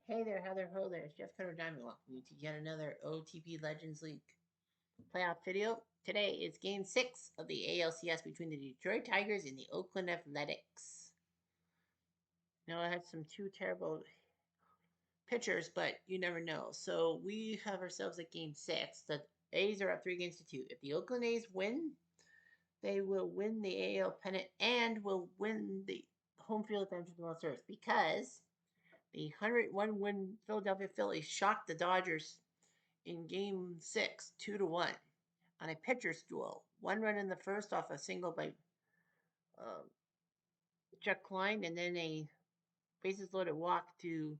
Hey there, Heather Ho there. It's Jeff Cutter Diamond. Welcome you to yet another OTP Legends League playoff video. Today is Game 6 of the ALCS between the Detroit Tigers and the Oakland Athletics. Now, I had some two terrible pitchers, but you never know. So we have ourselves at Game 6. The A's are up 3-2. If the Oakland A's win, they will win the AL pennant and will win the home field advantage of the World Series because the 101 win Philadelphia Phillies shocked the Dodgers in Game 6, 2-1, on a pitcher's duel. 1 run in the first off a single by Chuck Klein, and then a bases loaded walk to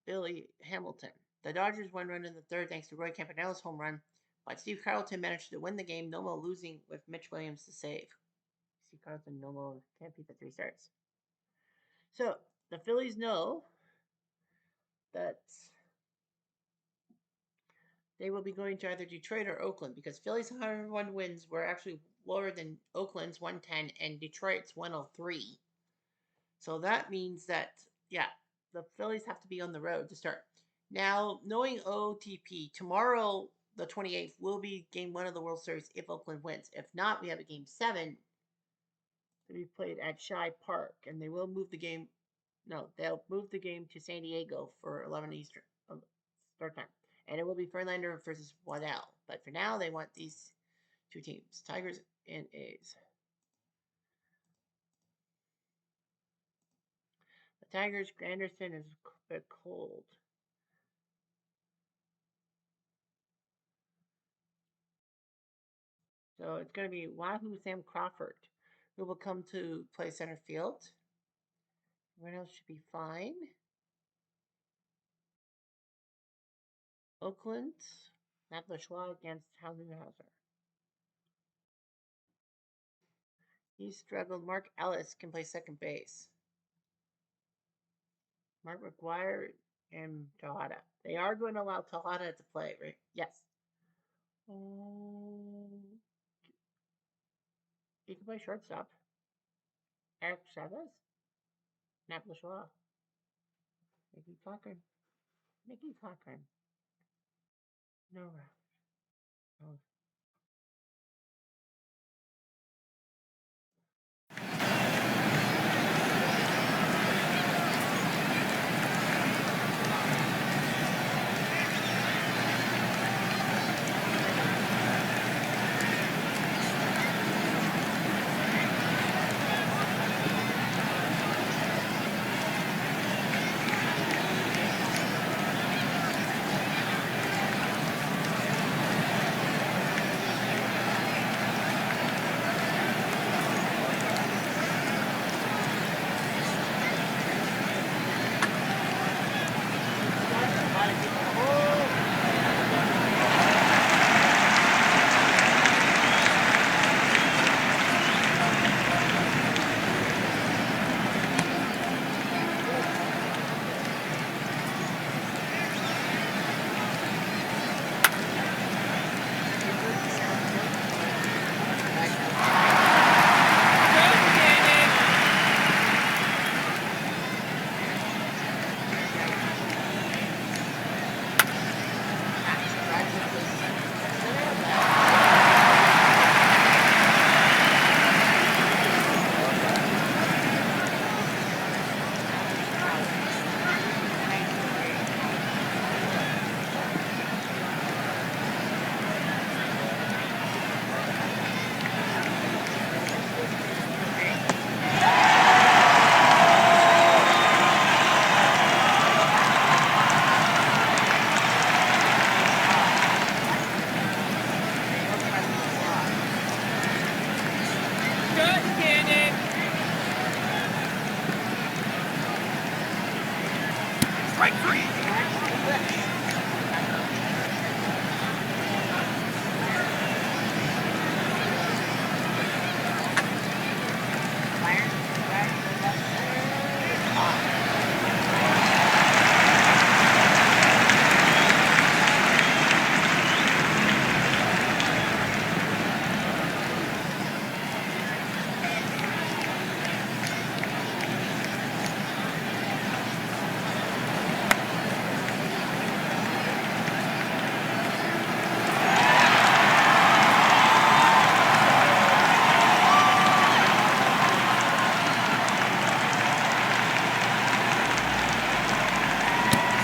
Billy Hamilton. The Dodgers 1 run in the third thanks to Roy Campanella's home run, but Steve Carlton managed to win the game, no more losing with Mitch Williams to save. Steve Carlton no more can't beat the 3 starts. So the Phillies know that they will be going to either Detroit or Oakland because Philly's 101 wins were actually lower than Oakland's 110 and Detroit's 103. So that means that, the Phillies have to be on the road to start. Now, knowing OOTP, tomorrow, the 28th, will be game 1 of the World Series if Oakland wins. If not, we have a game 7 to be played at Shibe Park, and they will move the game. No, they'll move the game to San Diego for 11 Eastern start time. And it will be Verlander versus Waddell. But for now, they want these two teams, Tigers and A's. The Tigers, Granderson is a bit cold. So it's going to be Wahoo Sam Crawford, who will come to play center field. Everyone else should be fine. Oakland, Matt LaChoix against Hauser. He struggled. Mark Ellis can play second base. Mark McGuire and Tejada. They are going to allow Tejada to play, right? Yes. He can play shortstop. Eric Chavez. Matt LaChoix. Mickey Cochran. No. Oh.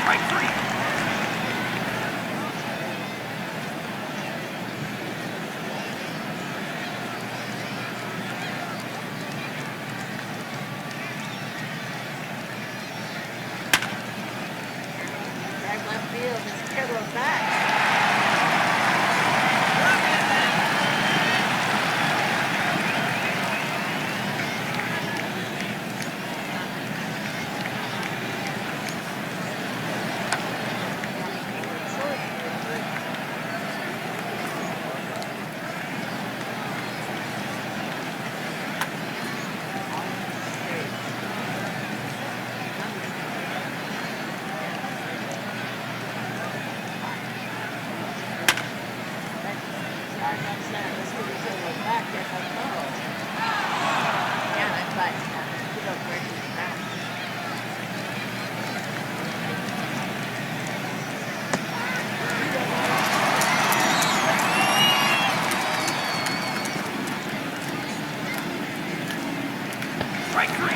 Strike three. Drive left field. This turbo's back. Strike three.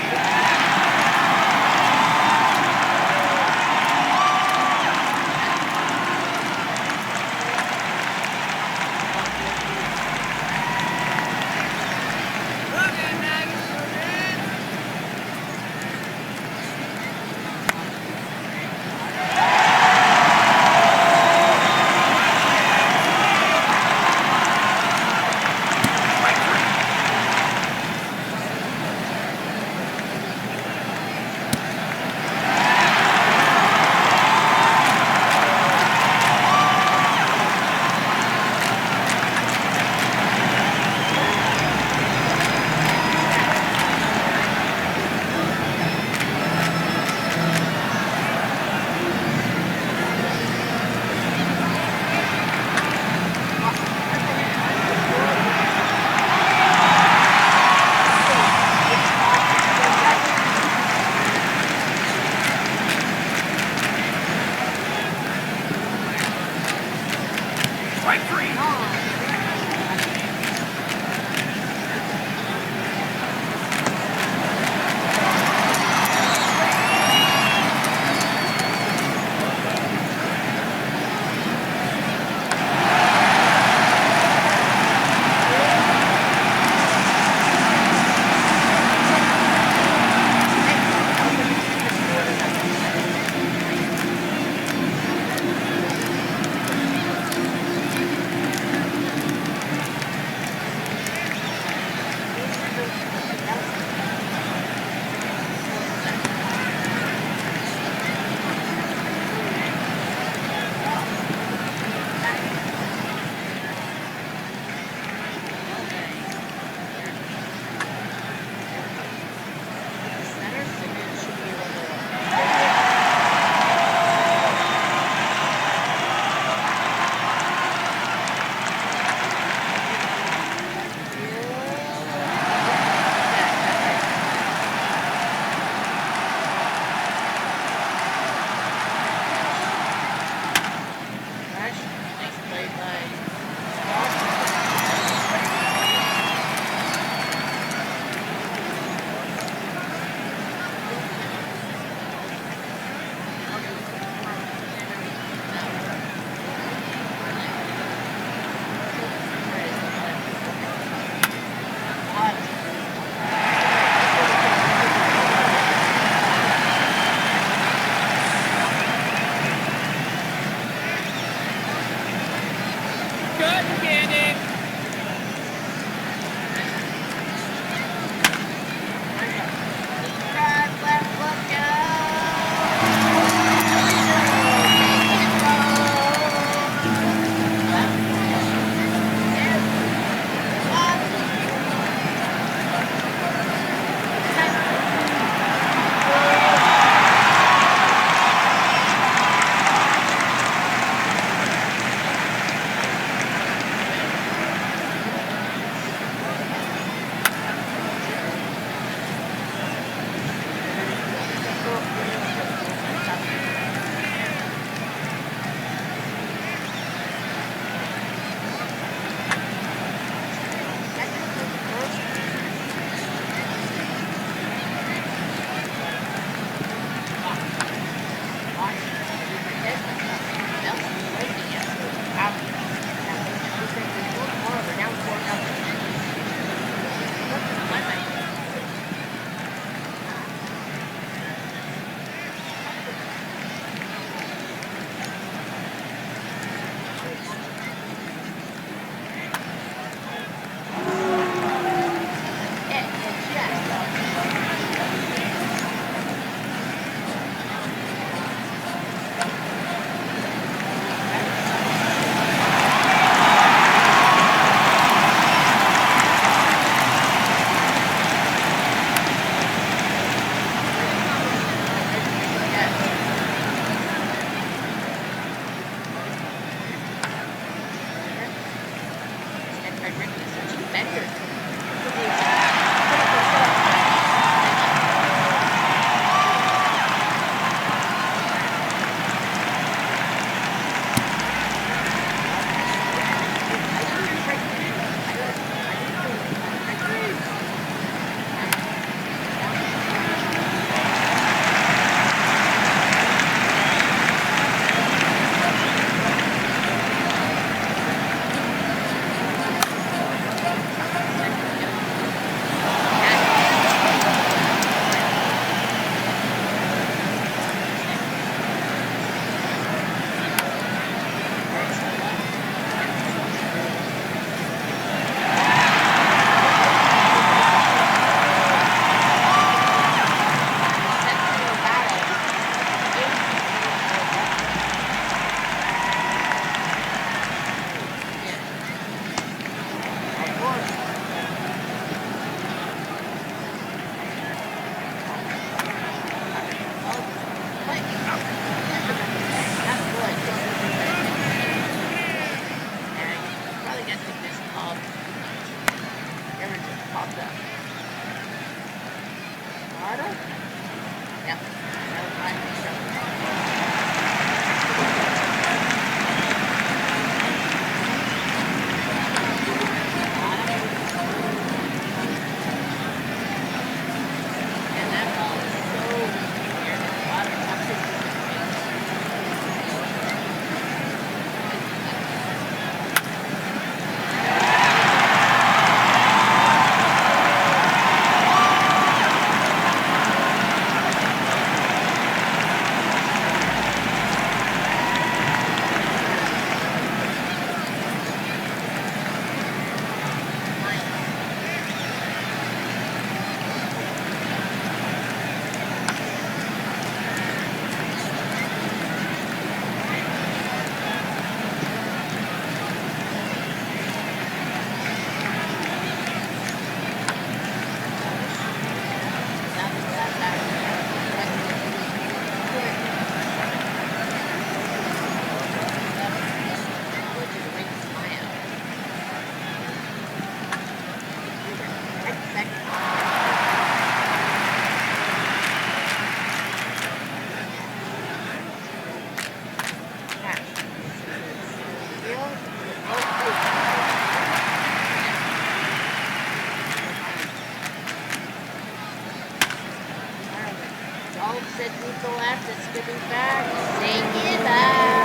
Stepping back. Say goodbye.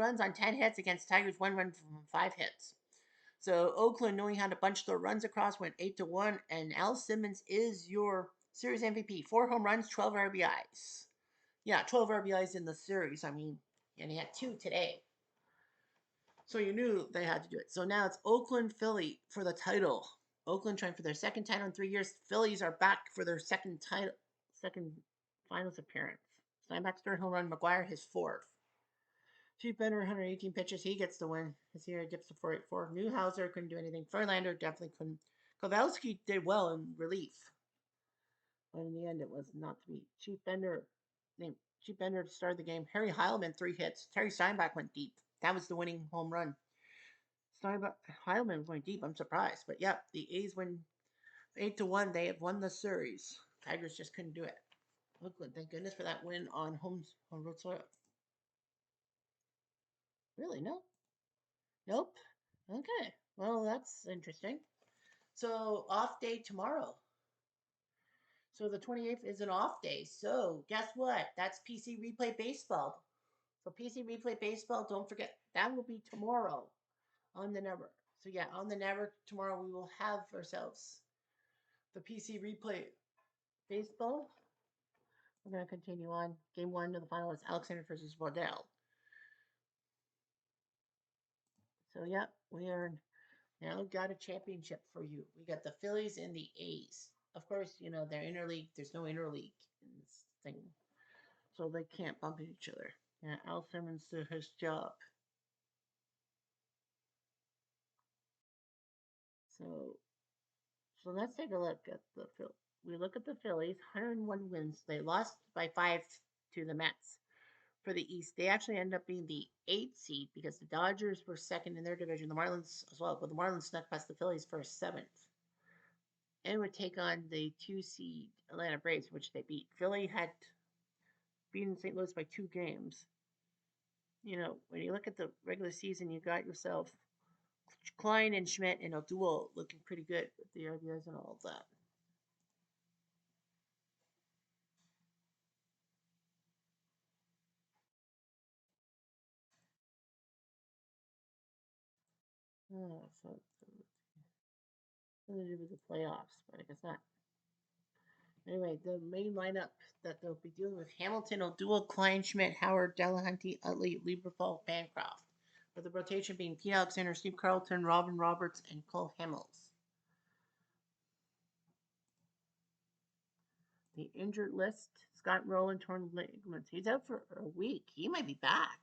runs on 10 hits against Tigers 1 run from 5 hits. So Oakland, knowing how to bunch their runs across, went 8-1, and Al Simmons is your series MVP. 4 home runs, 12 RBIs. Yeah, 12 RBIs in the series. I mean, and he had 2 today. So you knew they had to do it. So now it's Oakland-Philly for the title. Oakland trying for their second title in 3 years. Phillies are back for their second finals appearance. Steinbach's third home run, McGuire his 4th. Chief Bender, 118 pitches. He gets the win. His ERA dips to 4.84. Newhouser couldn't do anything. Verlander definitely couldn't. Kowalski did well in relief. But in the end, it was not to be. Chief Bender started the game. Harry Heilman, 3 hits. Terry Steinbach went deep. That was the winning home run. Heilman went deep. I'm surprised. But yeah, the A's win 8-1. They have won the series. Tigers just couldn't do it. Oakland, thank goodness for that win on road soil. Really? No? Nope. Okay. Well, that's interesting. So, off day tomorrow. So, the 28th is an off day. So, guess what? That's PC Replay Baseball. So, PC Replay Baseball, don't forget, that will be tomorrow on the network. So, yeah, on the network tomorrow, we will have ourselves the PC Replay Baseball. We're going to continue on. Game 1 of the final is Alexander versus Waddell. So, yeah, we are now got a championship for you. We got the Phillies and the A's. Of course, you know, they're interleague. There's no interleague in this thing. So they can't bump each other. Yeah, Al Simmons did his job. So let's take a look at the Phillies. We look at the Phillies, 101 wins. They lost by 5 to the Mets. For the East, they actually ended up being the 8th seed because the Dodgers were second in their division. The Marlins as well, but the Marlins snuck past the Phillies for 7th. And would take on the 2 seed Atlanta Braves, which they beat. Philly had beaten St. Louis by 2 games. You know, when you look at the regular season, you got yourself Klein and Schmidt and O'Doul looking pretty good with the RBIs and all of that. Oh, so something to do with the playoffs, but I guess not. Anyway, the main lineup that they'll be dealing with: Hamilton, O'Doul, Klein, Schmidt, Howard, Delahanty, Utley, Lieberthal, Bancroft. With the rotation being Pete Alexander, Steve Carlton, Robin Roberts, and Cole Hamels. The injured list: Scott Rowland, torn ligaments. He's out for a week. He might be back.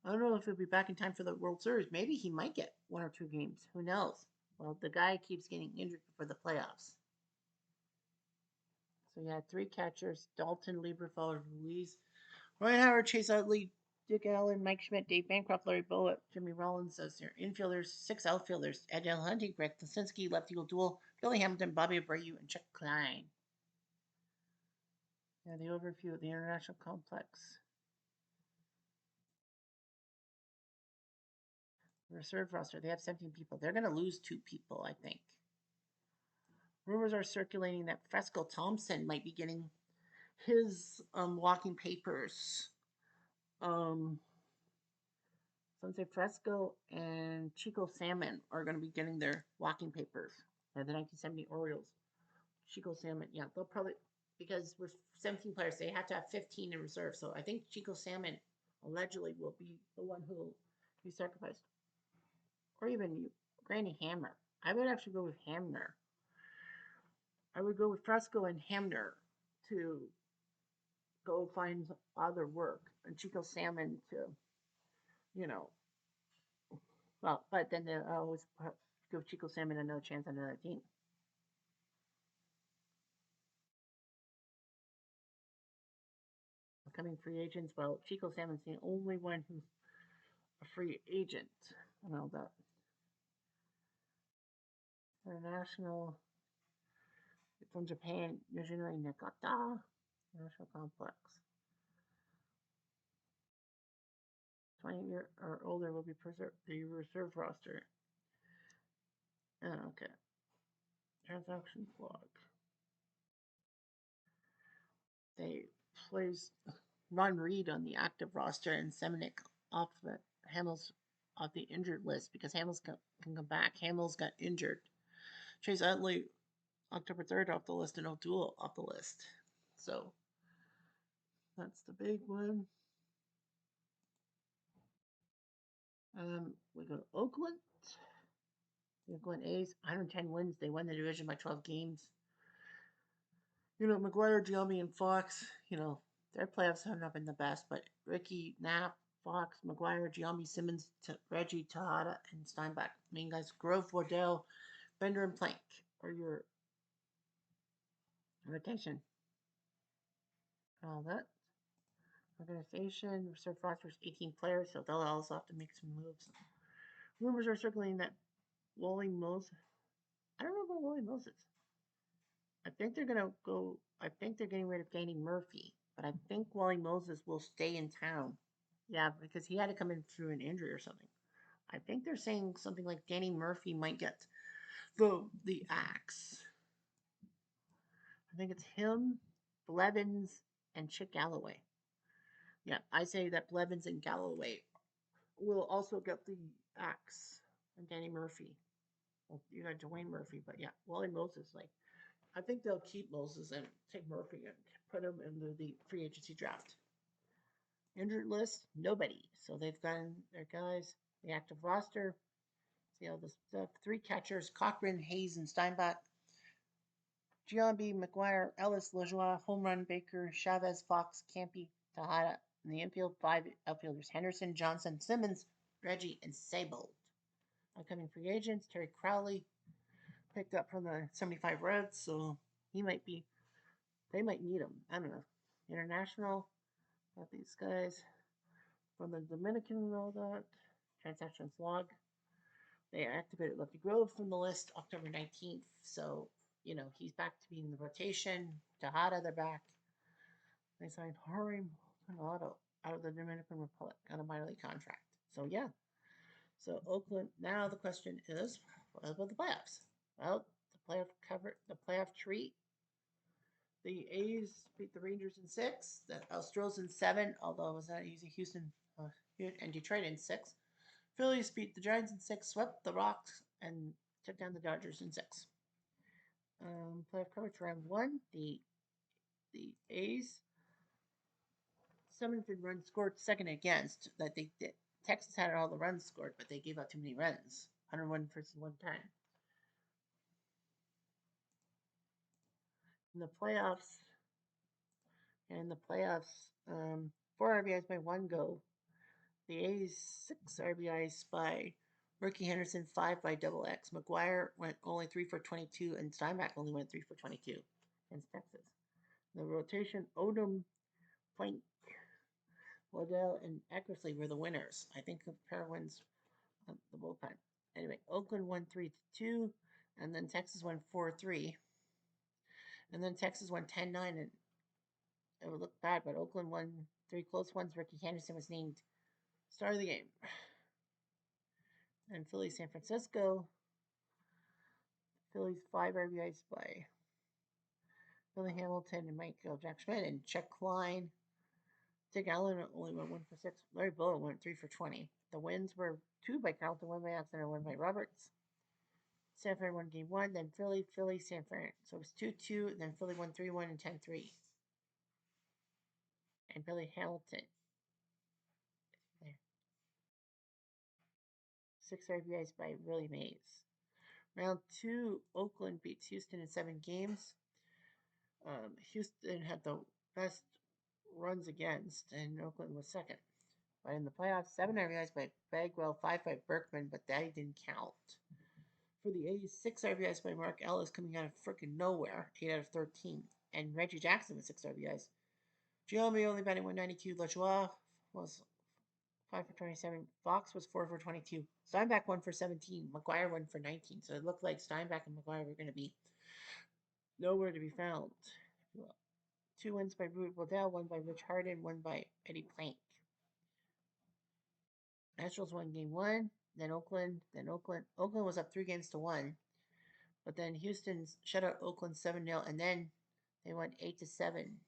I don't know if he'll be back in time for the World Series. Maybe he might get 1 or 2 games. Who knows? Well, the guy keeps getting injured for the playoffs. So you had 3 catchers: Dalton, Lieberthal, Ruiz, Roy Howard, Chase Utley, Dick Allen, Mike Schmidt, Dave Bancroft, Larry Bowa, Jimmy Rollins as their infielders. 6 outfielders: Ed Delahanty, Greg Lisinski, Lefty O'Doul, Billy Hamilton, Bobby Abreu, and Chuck Klein. Now the overview of the international complex. The reserve roster, they have 17 people. They're going to lose 2 people, I think. Rumors are circulating that Fresco Thompson might be getting his walking papers. Some say Fresco and Chico Salmon are going to be getting their walking papers. They're the 1970 Orioles. Chico Salmon, yeah, they'll probably, because with 17 players, they have to have 15 in reserve. So I think Chico Salmon allegedly will be the one who will be sacrificed. Or even Granny Hamner. I would actually go with Hamner. I would go with Fresco and Hamner to go find other work, and Chico Salmon to, you know, well, but then they always give Chico Salmon another chance on another team. Becoming free agents, well, Chico Salmon's the only one who's a free agent and all that. International, from Japan, Yoshinori Nakata, National Complex. 20 or older will be preserved. The reserve roster. Oh, okay. Transaction log. They placed Ron Reed on the active roster and Seminick off the Hamels off the injured list because Hamels can come back. Hamels got injured. Chase Utley, October 3rd, off the list, and O'Toole off the list. So that's the big one. We go to Oakland. The Oakland A's, 110 wins. They won the division by 12 games. McGuire, Giambi, and Fox, their playoffs have not been the best, but Ricky, Knapp, Fox, McGuire, Giambi, Simmons, Reggie, Tejada, and Steinbach. Main guys, Grove, Waddell, Bender, and Plank are your rotation. All that. Organization, Reserve rosters 18 players, so they'll also have to make some moves. Rumors are circling that Wally Moses. I don't know about Wally Moses. I think they're gonna go. I think they're getting rid of Danny Murphy, but I think Wally Moses will stay in town. Yeah, because he had to come in through an injury or something. I think they're saying something like Danny Murphy might get the axe. I think it's him, Blevins, and Chick Galloway. Yeah, I say that Blevins and Galloway will also get the axe, and Danny Murphy. Well, you got Dwayne Murphy, but yeah, Wally Moses. I think they'll keep Moses and take Murphy and put him into the free agency draft. Injured list, nobody. So they've gotten their guys, the active roster. See all this stuff. 3 catchers, Cochran, Hayes, and Steinbach. Giambi, McGuire, Ellis, Lajoie, Home Run, Baker, Chavez, Fox, Campy, Tejada. In the infield, 5 outfielders, Henderson, Johnson, Simmons, Reggie, and Sable. Upcoming free agents, Terry Crowley, picked up from the 75 Reds, so they might need him. I don't know. International, got these guys from the Dominican and all that. Transactions log. They activated Lefty Grove from the list October 19th, so he's back to being in the rotation. Tejada, they're back. They signed Harry Maldonado out of the Dominican Republic on a minor league contract. So yeah. So Oakland. Now the question is, what about the playoffs? Well, the playoff treat. The A's beat the Rangers in 6. The Astros in 7, although it was not easy. Houston and Detroit in 6. Phillies beat the Giants in 6, swept the Rocks, and took down the Dodgers in 6. Playoff coverage round 1. The A's 700 runs scored, second against that they did. Texas had all the runs scored, but they gave out too many runs. 101 versus 110. In the playoffs, 4 RBIs by 1 go. The A's 6 RBIs by Ricky Henderson, 5 by Double X. McGuire went only 3 for 22, and Steinbach only went 3 for 22 against Texas. The rotation, Odom, Plank, Waddell, and Eckersley were the winners. I think the pair wins the bullpen. Anyway, Oakland won 3-2, and then Texas won 4-3. And then Texas won 10-9, and it would look bad, but Oakland won 3 close ones. Ricky Henderson was named star of the game. And Philly, San Francisco. Phillies 5 RBIs by Billy Hamilton and Michael Jack Schmidt and Chuck Klein. Dick Allen only went 1 for 6. Larry Bowa went 3 for 20. The wins were 2 by Carlton, 1 by Oxford, and 1 by Roberts. San Fran won game 1, then Philly, San Fran. So it was 2-2, then Philly won 3-1 and 10-3. And Billy Hamilton. 6 RBIs by Willie Mays. Round 2, Oakland beats Houston in 7 games. Houston had the best runs against, and Oakland was second. But in the playoffs, 7 RBIs by Bagwell, 5 by Berkman, but that didn't count. For the A's, 6 RBIs by Mark Ellis coming out of freaking nowhere, 8 out of 13. And Reggie Jackson with 6 RBIs. Giambi only batting 192. Lajoie was 5 for 27. Fox was 4 for 22. Steinbach 1 for 17. McGuire 1 for 19. So it looked like Steinbach and McGuire were going to be nowhere to be found. 2 wins by Rudy Waddell, 1 by Rich Harden, 1 by Eddie Plank. Nationals won game 1, then Oakland. Oakland was up 3-1. But then Houston shut out Oakland 7-0, and then they went 8-7.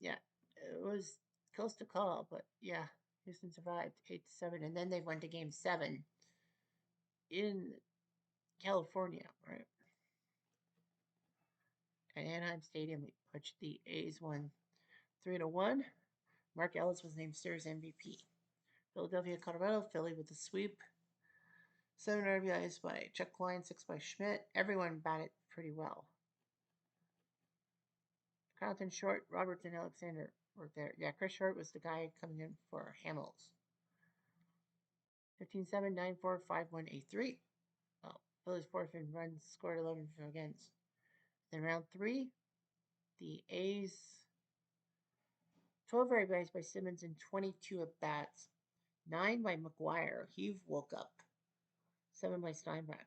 Yeah, It was close to call, but yeah, Houston survived 8-7, and then they went to Game 7 in California, right? At Anaheim Stadium, which the A's won 3-1. Mark Ellis was named Series MVP. Philadelphia, Colorado, Philly with the sweep. 7 RBIs by Chuck Klein, 6 by Schmidt. Everyone batted pretty well. Carlton, Short, Roberts, and Alexander were there. Yeah, Chris Short was the guy coming in for Hamels. 15-7, 9-4, 5-1, 8-3. Oh, Phillies fourth in runs scored 11 for against. Then round 3, the A's 12 RBIs by Simmons and 22 at bats. 9 by McGuire. He woke up. 7 by Steinbach.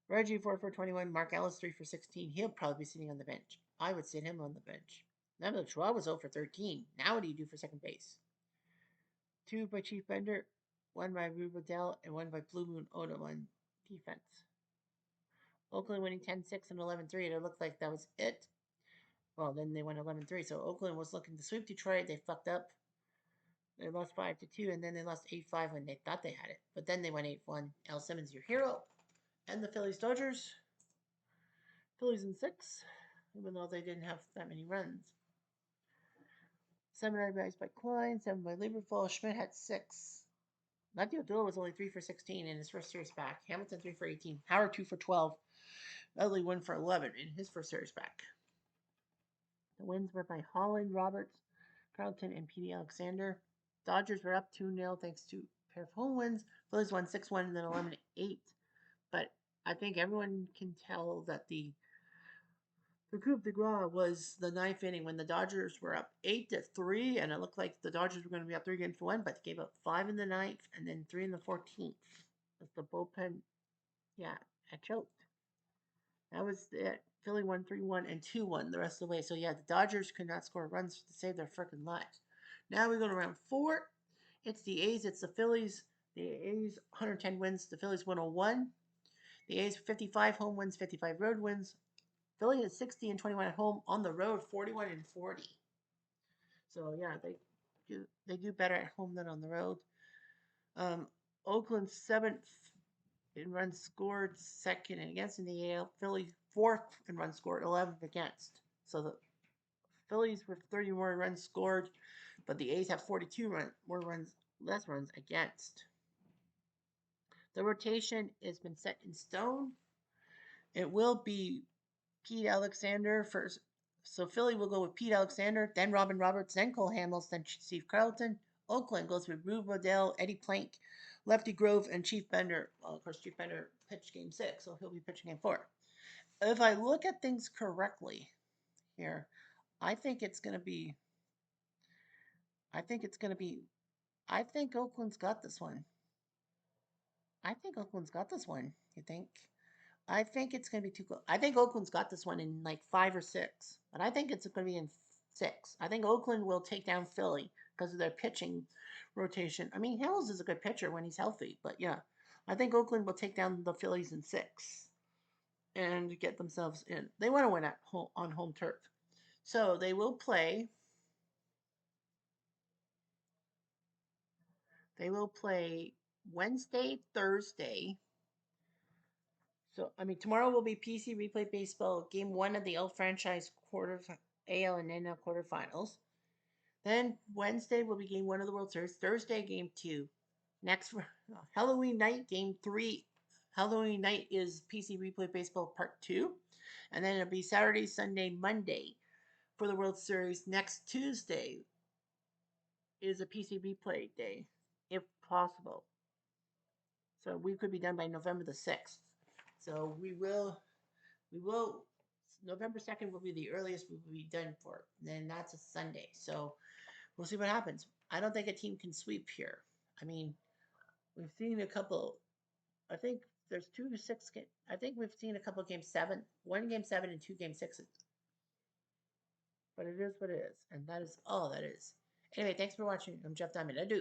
Reggie 4 for 21. Mark Ellis 3 for 16. He'll probably be sitting on the bench. I would sit him on the bench. Remember, Schwab was 0 for 13. Now what do you do for second base? 2 by Chief Bender, 1 by Rubadell, and 1 by Blue Moon Odom on defense. Oakland winning 10-6 and 11-3, and it looked like that was it. Well, then they went 11-3. So Oakland was looking to sweep Detroit. They fucked up. They lost 5-2, and then they lost 8-5 when they thought they had it. But then they went 8-1. Al Simmons, your hero. And the Phillies Dodgers. Phillies in 6, even though they didn't have that many runs. 7 RBIs by Klein, 7 by Lieberthal. Schmidt had 6. Matthew O'Doyle was only 3 for 16 in his first series back. Hamilton 3 for 18. Howard 2 for 12. Utley 1 for 11 in his first series back. The wins were by Holland, Roberts, Carlton, and P.D. Alexander. Dodgers were up 2-0 thanks to a pair of home wins. Phillies won 6-1 and then 11-8. But I think everyone can tell that the coup de grace was the 9th inning when the Dodgers were up 8-3, and it looked like the Dodgers were going to be up 3-1, but they gave up 5 in the 9th and then 3 in the 14th. As the bullpen, had choked. That was it. Philly won 3-1 and 2-1 the rest of the way. So yeah, the Dodgers could not score runs to save their freaking lives. Now we go to round 4. It's the A's. It's the Phillies. The A's 110 wins. The Phillies 101. The A's 55 home wins, 55 road wins. Philly is 60 and 21 at home. On the road, 41 and 40. So yeah, they do better at home than on the road. Oakland 7th in runs scored, 2nd and against in the AL. Philly 4th in runs scored, 11th against. So the Phillies with 30 more runs scored, but the A's have 42 less runs against. The rotation has been set in stone. It will be Pete Alexander first. So Philly will go with Pete Alexander, then Robin Roberts, then Cole Hamels, then Steve Carlton. Oakland goes with Rube Waddell, Eddie Plank, Lefty Grove, and Chief Bender. Well, of course, Chief Bender pitched Game 6, so he'll be pitching Game 4. If I look at things correctly here, I think Oakland's got this one. You think? I think it's going to be too close. I think Oakland's got this one in like 5 or 6, but I think it's going to be in 6. I think Oakland will take down Philly because of their pitching rotation. I mean, Hills is a good pitcher when he's healthy, but yeah, I think Oakland will take down the Phillies in 6 and get themselves in. They want to win at home, on home turf, so they will play. They will play Wednesday, Thursday. So, I mean, tomorrow will be PC Replay Baseball, Game 1 of the L Franchise AL and NL quarterfinals. Then Wednesday will be Game 1 of the World Series. Thursday, Game 2. Next, Halloween night, Game 3. Halloween night is PC Replay Baseball Part 2. And then it'll be Saturday, Sunday, Monday for the World Series. Next Tuesday is a PC Replay day, if possible. So we could be done by November the 6th. So we will, November 2nd will be the earliest we will be done for it. And then that's a Sunday. So we'll see what happens. I don't think a team can sweep here. I mean, we've seen a couple, I think there's 2 to 6, I think we've seen a couple Game 7, 1 Game 7 and 2 Game 6s. But it is what it is. And that is all that is. Anyway, thanks for watching. I'm Jeff Diamond. Adieu.